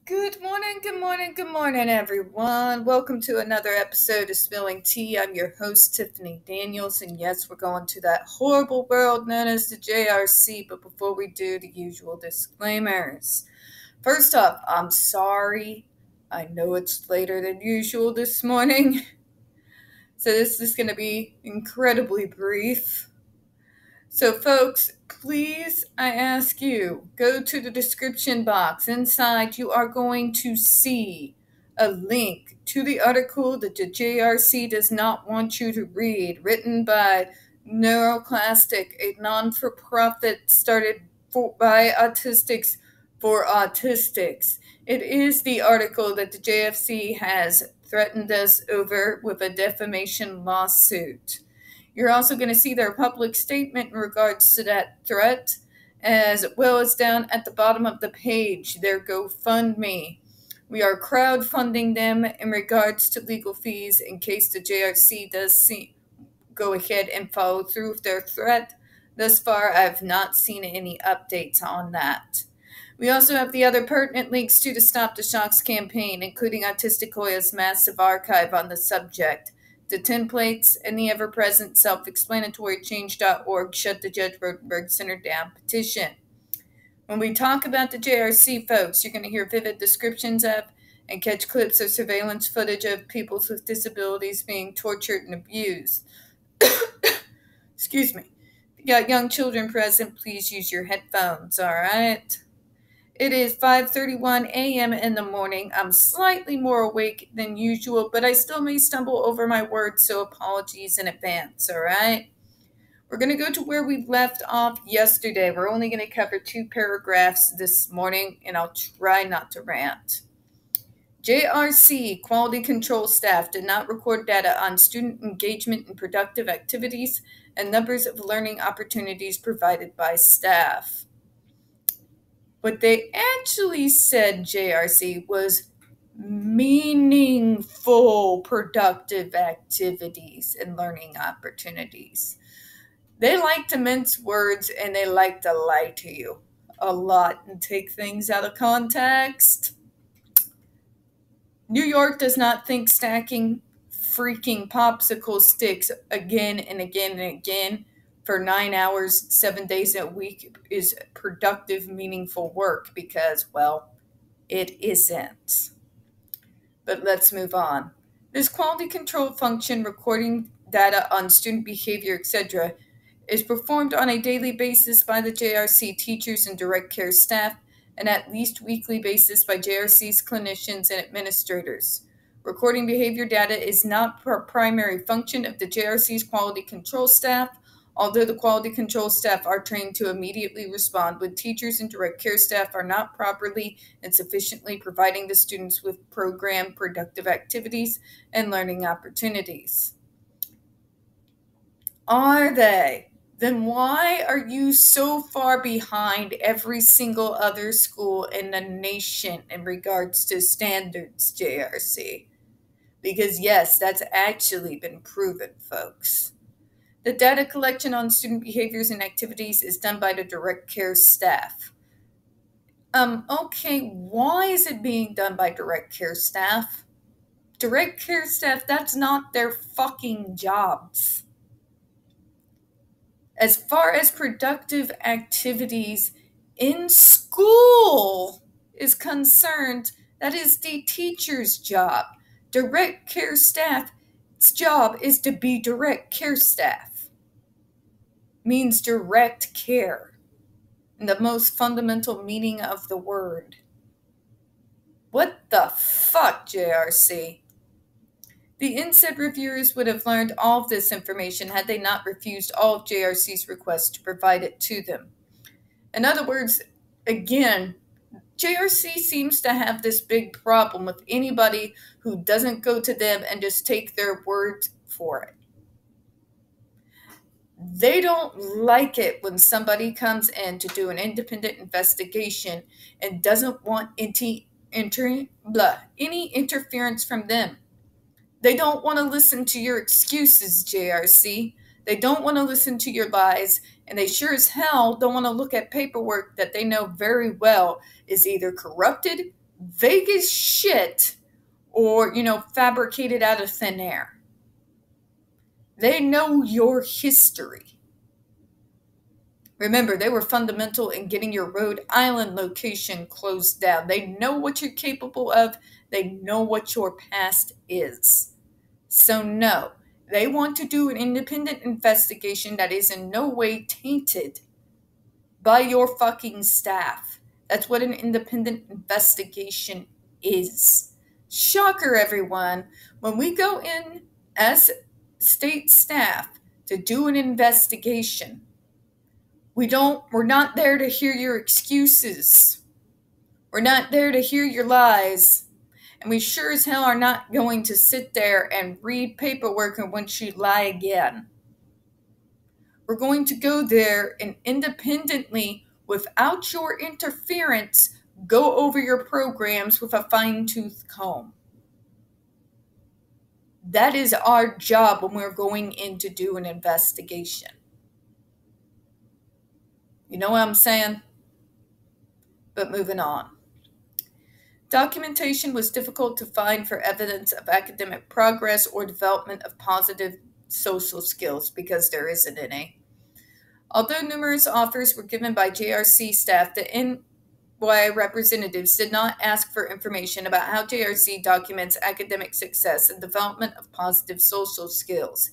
Good morning, good morning, good morning, everyone. Welcome to another episode of Spilling Tea. I'm your host, Tiffany Daniels, and yes, we're going to that horrible world known as the JRC, but before we do, the usual disclaimers. First off, I'm sorry. I know it's later than usual this morning, so this is going to be incredibly brief. So, folks, please, I ask you, go to the description box. Inside, you are going to see a link to the article that the JRC does not want you to read, written by NeuroClastic, a non-for-profit started by autistics for autistics. It is the article that the JFC has threatened us over with a defamation lawsuit. You're also going to see their public statement in regards to that threat, as well as down at the bottom of the page, their GoFundMe. We are crowdfunding them in regards to legal fees in case the JRC does go ahead and follow through with their threat. Thus far, I have not seen any updates on that. We also have the other pertinent links to the Stop the Shocks campaign, including Autisticoia's massive archive on the subject, the templates, and the ever-present self-explanatory change.org Shut the Judge Rotenberg Center Down petition. When we talk about the JRC, folks, you're going to hear vivid descriptions of and catch clips of surveillance footage of people with disabilities being tortured and abused. Excuse me. If you got young children present, please use your headphones, all right? It is 5:31 a.m. in the morning. I'm slightly more awake than usual, but I still may stumble over my words, so apologies in advance, all right? We're going to go to where we left off yesterday. We're only going to cover 2 paragraphs this morning, and I'll try not to rant. JRC quality control staff did not record data on student engagement in productive activities and numbers of learning opportunities provided by staff. What they actually said, JRC, was meaningful productive activities and learning opportunities. They like to mince words and they like to lie to you a lot and take things out of context. New York does not think stacking freaking popsicle sticks again and again and again for 9 hours, 7 days a week is productive, meaningful work because, well, it isn't. But let's move on. This quality control function, recording data on student behavior, etc., is performed on a daily basis by the JRC teachers and direct care staff, and at least weekly basis by JRC's clinicians and administrators. Recording behavior data is not a primary function of the JRC's quality control staff, although the quality control staff are trained to immediately respond when teachers and direct care staff are not properly and sufficiently providing the students with programmed productive activities and learning opportunities. Are they? Then why are you so far behind every single other school in the nation in regards to standards, JRC? Because yes, that's actually been proven, folks. The data collection on student behaviors and activities is done by the direct care staff. Okay, why is it being done by direct care staff? Direct care staff, that's not their fucking jobs. As far as productive activities in school is concerned, that is the teacher's job. Direct care staff's job is to be direct care staff. Means direct care in the most fundamental meaning of the word. What the fuck, JRC? The NYSED reviewers would have learned all of this information had they not refused all of JRC's requests to provide it to them. In other words, again, JRC seems to have this big problem with anybody who doesn't go to them and just take their word for it. They don't like it when somebody comes in to do an independent investigation and doesn't want any interference from them. They don't want to listen to your excuses, JRC. They don't want to listen to your lies, and they sure as hell don't want to look at paperwork that they know very well is either corrupted, vague as shit or, fabricated out of thin air. They know your history. Remember, they were fundamental in getting your Rhode Island location closed down. They know what you're capable of. They know what your past is. So no, they want to do an independent investigation that is in no way tainted by your fucking staff. That's what an independent investigation is. Shocker, everyone. When we go in as state staff to do an investigation, we're not there to hear your excuses. We're not there to hear your lies. And we sure as hell are not going to sit there and read paperwork and once you lie again. We're going to go there and independently, without your interference, go over your programs with a fine-tooth comb. That is our job when we're going in to do an investigation. You know what I'm saying? But moving on. Documentation was difficult to find for evidence of academic progress or development of positive social skills because there isn't any. Although numerous offers were given by JRC staff, the NY representatives did not ask for information about how JRC documents academic success and development of positive social skills.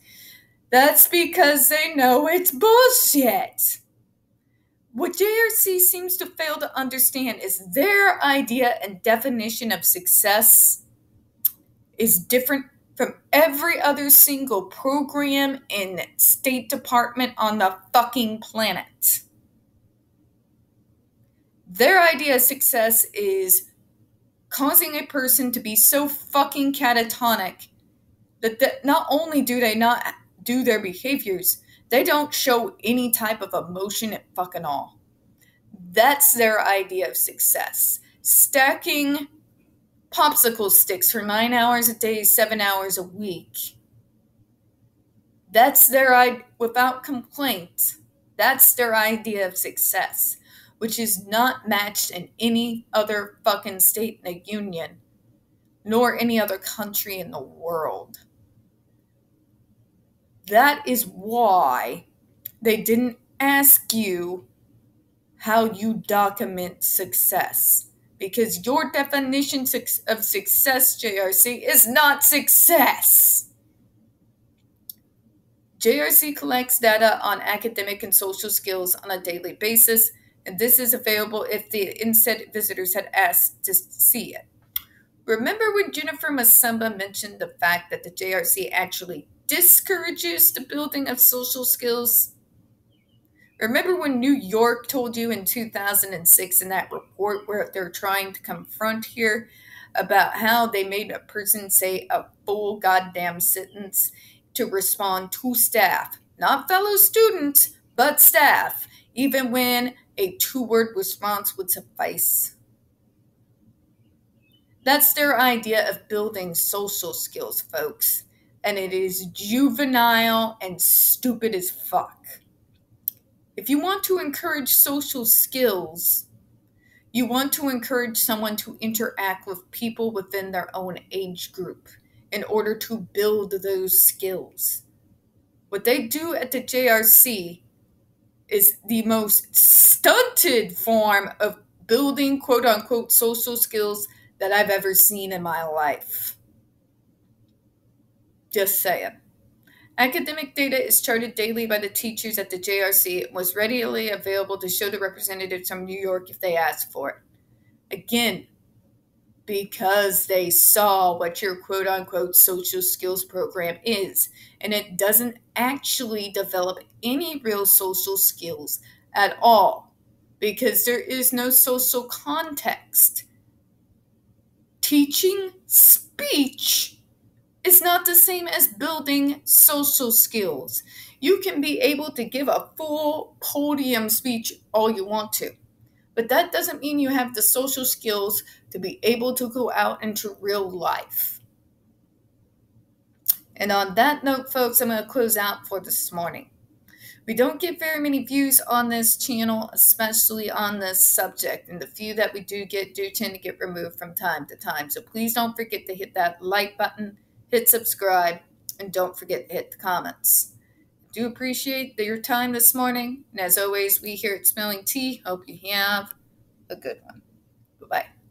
That's because they know it's bullshit. What JRC seems to fail to understand is their idea and definition of success is different from every other single program and State Department on the fucking planet. Their idea of success is causing a person to be so fucking catatonic that not only do they not do their behaviors, they don't show any type of emotion at fucking all. That's their idea of success. Stacking popsicle sticks for 9 hours a day, 7 hours a week. That's their idea, without complaint. That's their idea of success, which is not matched in any other fucking state in the union, nor any other country in the world. That is why they didn't ask you how you document success. Because your definition of success, JRC, is not success. JRC collects data on academic and social skills on a daily basis, and this is available if the NYSED visitors had asked to see it. Remember when Jennifer Masamba mentioned the fact that the JRC actually discourages the building of social skills? Remember when New York told you in 2006 in that report where they're trying to confront here about how they made a person say a full goddamn sentence to respond to staff, not fellow students, but staff, even when a 2-word response would suffice? That's their idea of building social skills, folks. And it is juvenile and stupid as fuck. If you want to encourage social skills, you want to encourage someone to interact with people within their own age group in order to build those skills. What they do at the JRC is the most stunted form of building quote-unquote social skills that I've ever seen in my life. Just saying. Academic data is charted daily by the teachers at the JRC and was readily available to show the representatives from New York if they asked for it. Again, because they saw what your quote-unquote social skills program is, and it doesn't actually develop any real social skills at all, because there is no social context. Teaching speech is not the same as building social skills. You can be able to give a full podium speech all you want to, but that doesn't mean you have the social skills to be able to go out into real life. And on that note, folks, I'm going to close out for this morning. We don't get very many views on this channel, especially on this subject, and the few that we do tend to get removed from time to time. So please don't forget to hit that like button, hit subscribe, and don't forget to hit the comments. Do appreciate your time this morning, and as always, we here at Spilling Tea hope you have a good one. Bye-bye.